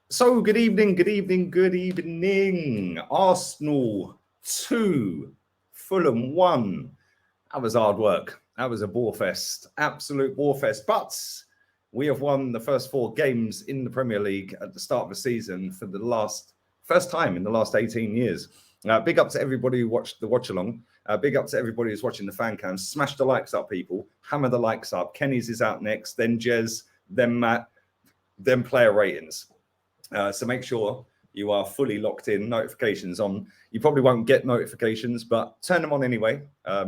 So, good evening, good evening, good evening. Arsenal 2, Fulham 1. That was hard work. That was a bore fest, absolute bore fest. But we have won the first 4 games in the Premier League at the start of the season for the first time in the last 18 years. Big up to everybody who watched the watch along. Big up to everybody who's watching the fan cam. Smash the likes up, people. Hammer the likes up. Kenny's is out next, then Jez, then Matt, then player ratings. So make sure you are fully locked in, notifications on. You probably won't get notifications, but turn them on anyway,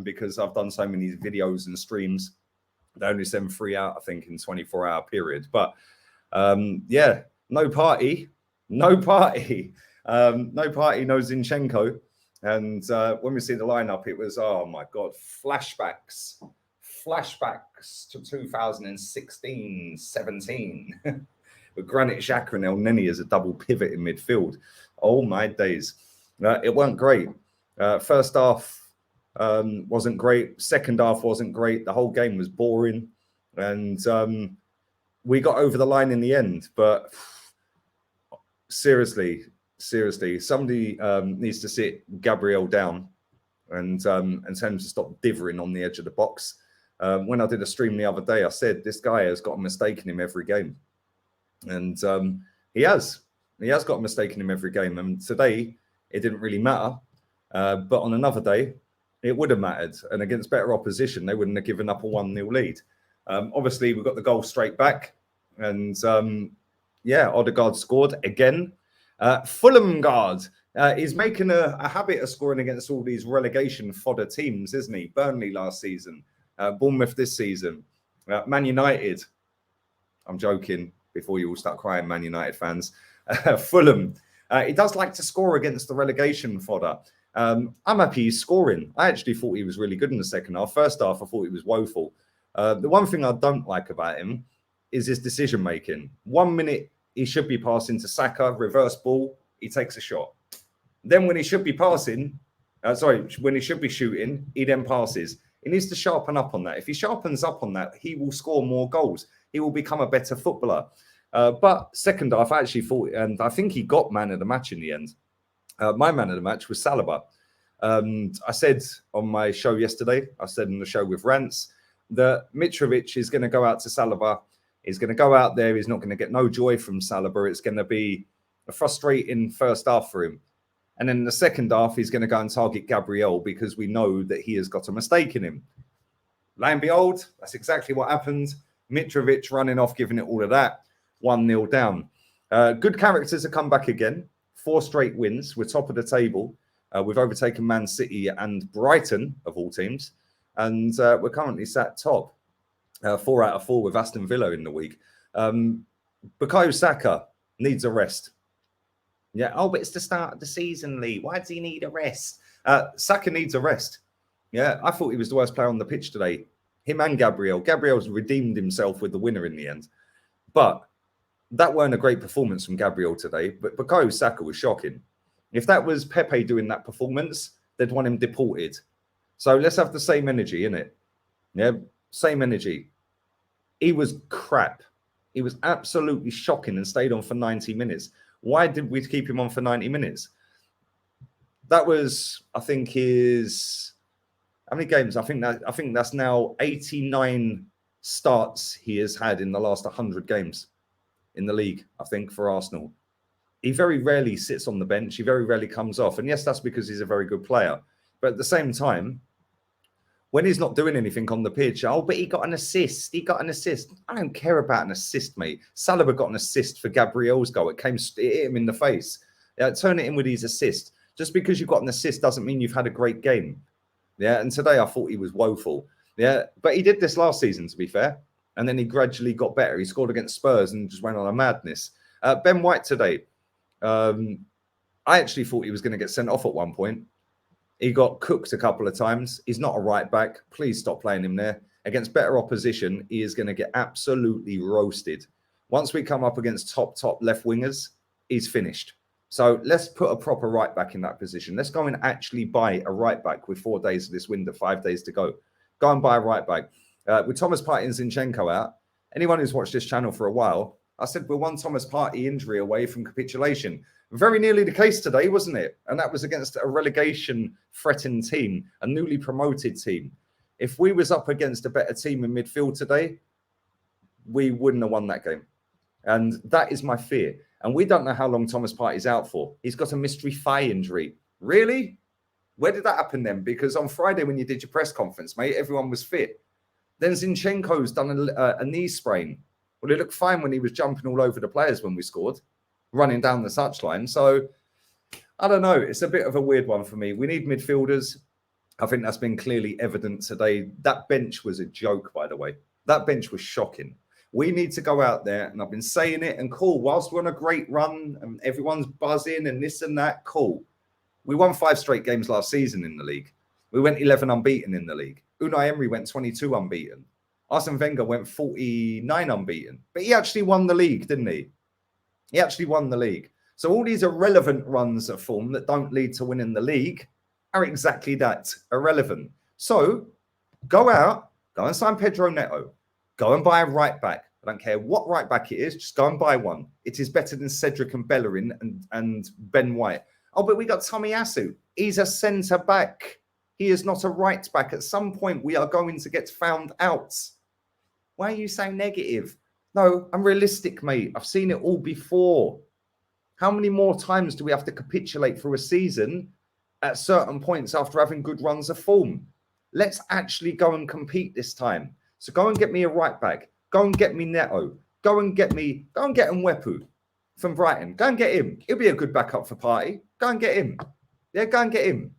because I've done so many videos and streams. They only send 3 out, I think, in 24-hour period. But yeah, no party, no party, no Zinchenko. And when we see the lineup, it was, oh my God, flashbacks to 2016, 17. With Granit Xhaka and El Neni as a double pivot in midfield. Oh, my days. It weren't great. First half wasn't great. Second half wasn't great. The whole game was boring. And we got over the line in the end. But seriously, somebody needs to sit Gabriel down and tell him to stop dithering on the edge of the box. When I did a stream the other day, I said, this guy has got a mistake in him every game. And he has got a mistake in him every game. And today, it didn't really matter. But on another day, it would have mattered. And against better opposition, they wouldn't have given up a 1-0 lead. Obviously, we got the goal straight back. And yeah, Odegaard scored again. Fulham guard is making a habit of scoring against all these relegation fodder teams, isn't he? Burnley last season. Bournemouth this season. Man United. I'm joking. Before you all start crying, Man United fans. Fulham. He does like to score against the relegation fodder. I'm happy he's scoring. I actually thought he was really good in the second half. First half, I thought he was woeful. The one thing I don't like about him is his decision-making. 1 minute, he should be passing to Saka, reverse ball, he takes a shot. Then when he should be passing, when he should be shooting, he then passes. He needs to sharpen up on that. If he sharpens up on that, he will score more goals. He will become a better footballer. But second half, I actually thought, and I think he got man of the match in the end. My man of the match was Saliba. I said on my show yesterday, I said in the show with Rants, that Mitrovic is going to go out to Saliba. He's going to go out there. He's not going to get no joy from Saliba. It's going to be a frustrating first half for him. And then in the second half, he's going to go and target Gabriel because we know that he has got a mistake in him. Lo and behold, that's exactly what happened. Mitrovic running off, giving it all of that. 1-0 down. Good characters have come back again. 4 straight wins. We're top of the table. We've overtaken Man City and Brighton, of all teams. And we're currently sat top. 4 out of 4 with Aston Villa in the week. Bukayo Saka needs a rest. Yeah. Oh, but it's the start of the season, Lee. Why does he need a rest? Saka needs a rest. Yeah, I thought he was the worst player on the pitch today. Him and Gabriel. Gabriel's redeemed himself with the winner in the end. But that weren't a great performance from Gabriel today. But Bukayo Saka was shocking. If that was Pepe doing that performance, they'd want him deported. So let's have the same energy, innit? Yeah, same energy. He was crap. He was absolutely shocking and stayed on for 90 minutes. Why did we keep him on for 90 minutes? That was, I think, how many games? I think that's now 89 starts he has had in the last 100 games in the league, I think, for Arsenal. He very rarely sits on the bench. He very rarely comes off. And yes, that's because he's a very good player. But at the same time, when he's not doing anything on the pitch, oh, but he got an assist. He got an assist. I don't care about an assist, mate. Saliba got an assist for Gabriel's goal. It hit him in the face. Turn it in with his assist. Just because you've got an assist doesn't mean you've had a great game. Yeah, and today I thought he was woeful. Yeah, but he did this last season, to be fair. And then he gradually got better. He scored against Spurs and just went on a madness. Ben White today. I actually thought he was going to get sent off at one point. He got cooked a couple of times. He's not a right back. Please stop playing him there. Against better opposition, he is going to get absolutely roasted. Once we come up against top left wingers, he's finished. So let's put a proper right back in that position. Let's go and actually buy a right back with 4 days of this window, 5 days to go. Go and buy a right back. With Thomas Partey and Zinchenko out, anyone who's watched this channel for a while I said, we're one Thomas Partey injury away from capitulation. Very nearly the case today, wasn't it? And that was against a relegation-threatened team, a newly promoted team. If we was up against a better team in midfield today, we wouldn't have won that game. And that is my fear. And we don't know how long Thomas Partey's out for. He's got a mystery thigh injury. Really? Where did that happen then? Because on Friday when you did your press conference, mate, everyone was fit. Then Zinchenko's done a knee sprain. Well, it looked fine when he was jumping all over the players when we scored, running down the touchline. So, I don't know. It's a bit of a weird one for me. We need midfielders. I think that's been clearly evident today. That bench was a joke, by the way. That bench was shocking. We need to go out there, and I've been saying it, and cool, whilst we're on a great run and everyone's buzzing and this and that, cool. We won 5 straight games last season in the league. We went 11 unbeaten in the league. Unai Emery went 22 unbeaten. Arsene Wenger went 49 unbeaten. But he actually won the league, didn't he? He actually won the league. So all these irrelevant runs of form that don't lead to winning the league are exactly that, irrelevant. So go out, go and sign Pedro Neto. Go and buy a right back. I don't care what right back it is, just go and buy one. It is better than Cedric and Bellerin and Ben White. Oh, but we got Tomiyasu. He's a centre back. He is not a right back. At some point, we are going to get found out. Why are you so negative? No, I'm realistic, mate. I've seen it all before. How many more times do we have to capitulate through a season at certain points after having good runs of form? Let's actually go and compete this time. So go and get me a right back. Go and get me Neto. Go and get Mwepu from Brighton. Go and get him. He'll be a good backup for Partey. Go and get him. Yeah, go and get him.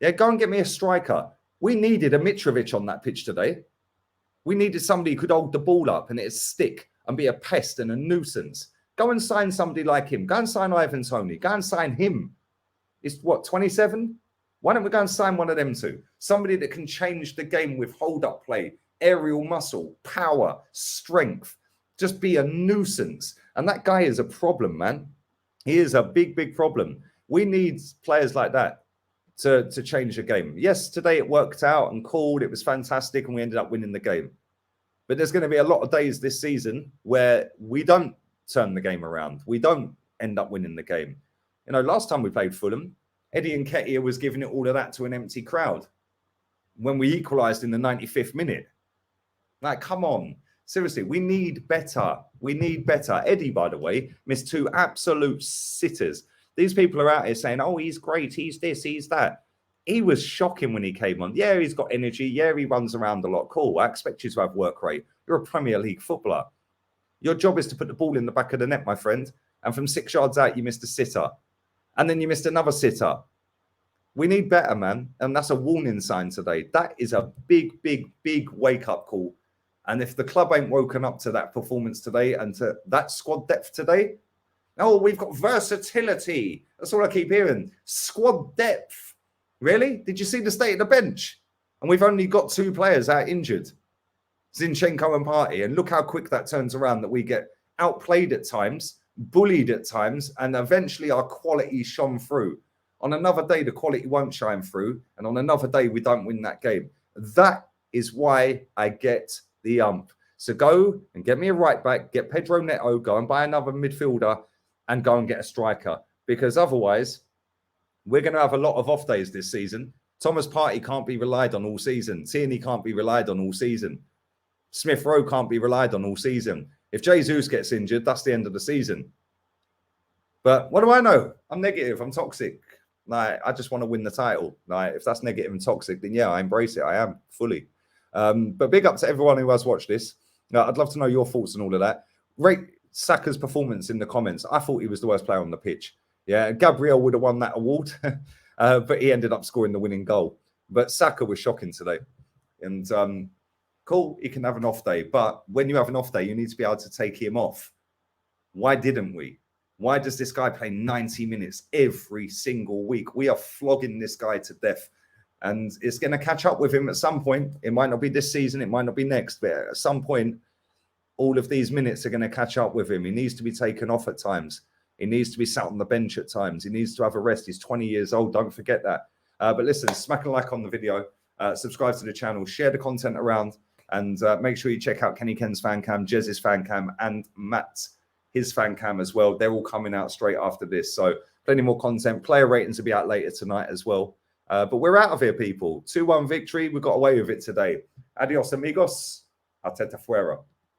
Yeah, go and get me a striker. We needed a Mitrovic on that pitch today. We needed somebody who could hold the ball up and it'd stick and be a pest and a nuisance. Go and sign somebody like him. Go and sign Ivan Toney. Go and sign him. He's what, 27? Why don't we go and sign one of them two? Somebody that can change the game with hold-up play, aerial muscle, power, strength. Just be a nuisance. And that guy is a problem, man. He is a big, big problem. We need players like that to change the game. Yes, today it worked out and cool. It was fantastic and we ended up winning the game. But there's going to be a lot of days this season where we don't turn the game around. We don't end up winning the game. You know, last time we played Fulham, Eddie Nketiah was giving it all of that to an empty crowd when we equalised in the 95th minute. Like, come on. Seriously, we need better. We need better. Eddie, by the way, missed 2 absolute sitters. These people are out here saying, oh, he's great, he's this, he's that. He was shocking when he came on. Yeah, he's got energy. Yeah, he runs around a lot. Cool. I expect you to have work rate. You're a Premier League footballer. Your job is to put the ball in the back of the net, my friend. And from 6 yards out, you missed a sitter. And then you missed another sitter. We need better, man. And that's a warning sign today. That is a big, big, big wake-up call. And if the club ain't woken up to that performance today and to that squad depth today, oh, we've got versatility. That's all I keep hearing. Squad depth. Really? Did you see the state of the bench? And we've only got 2 players out injured. Zinchenko and Partey. And look how quick that turns around, that we get outplayed at times, bullied at times, and eventually our quality shone through. On another day, the quality won't shine through. And on another day, we don't win that game. That is why I get the ump. So go and get me a right back, get Pedro Neto, go and buy another midfielder, and go and get a striker. Because otherwise, we're going to have a lot of off days this season. Thomas Partey can't be relied on all season. Tierney can't be relied on all season. Smith Rowe can't be relied on all season. If Jesus gets injured, that's the end of the season. But what do I know? I'm negative. I'm toxic. Like, I just want to win the title. Like, if that's negative and toxic, then yeah, I embrace it. I am fully. But big up to everyone who has watched this. I'd love to know your thoughts on all of that. Rate Saka's performance in the comments. I thought he was the worst player on the pitch. Yeah, Gabriel would have won that award, but he ended up scoring the winning goal. But Saka was shocking today. And cool, he can have an off day. But when you have an off day, you need to be able to take him off. Why didn't we? Why does this guy play 90 minutes every single week? We are flogging this guy to death. And it's going to catch up with him at some point. It might not be this season. It might not be next. But at some point, all of these minutes are going to catch up with him. He needs to be taken off at times. He needs to be sat on the bench at times. He needs to have a rest. He's 20 years old. Don't forget that. But listen, smack a like on the video. Subscribe to the channel. Share the content around. And make sure you check out Kenny Ken's fan cam, Jez's fan cam, and Matt, his fan cam as well. They're all coming out straight after this. So plenty more content. Player ratings will be out later tonight as well. But we're out of here, people. 2-1 victory. We got away with it today. Adios, amigos. Arteta fuera.